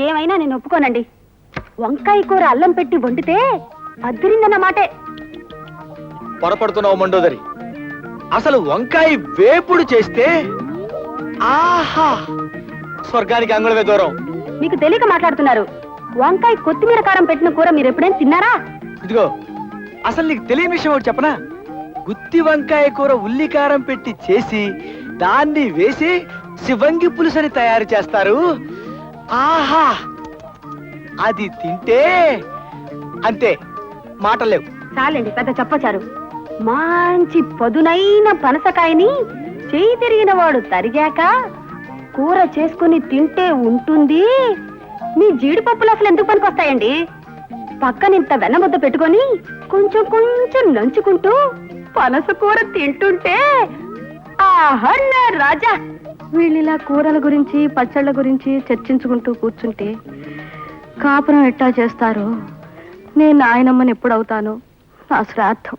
ఏమైనా నేను ఒప్పుకోనండి. వంకాయ కూర అల్లం పెట్టి వండితే అద్దరిందన్న మాటే. పొరపడుతున్నావు మండోదరి. అసలు వంకాయ వేపుడు చేస్తే ఆహా, స్వర్గానికి అంగుళమే దూరం. మీకు తెలియక మాట్లాడుతున్నారు. వంకాయ కొత్తిమీర కారం పెట్టిన కూర మీరు ఎప్పుడైనా తిన్నారా? ఇదిగో, అసలు నీకు తెలియని విషయం ఒకటి చెప్పనా? గుత్తి వంకాయ కూర ఉల్లి కారం పెట్టి చేసి దాన్ని వేసి శివంగి పులుసని తయారు చేస్తారు. ఆహా, అది తింటే అంతే, మాటలేవు. చాలండి, పెద్ద చెప్పచారు. మంచి పదునైన పనసకాయని చేయి తిరిగిన వాడు తరిగాక కూర చేసుకుని తింటే ఉంటుంది. మీ జీడిపప్పులు అసలు ఎందుకు పనికొస్తాయండి? పక్కనింత వెన్నముద్ద పెట్టుకొని కొంచెం కొంచెం నంచుకుంటూ పనస కూర తింటుంటే ఆహన్న రాజా. వీళ్ళిలా కూరల గురించి పచ్చళ్ళ గురించి చర్చించుకుంటూ కూర్చుంటే కాపురం ఎట్టా చేస్తారు? నేను నాయనమ్మని ఎప్పుడవుతాను? నా శ్రాద్ధం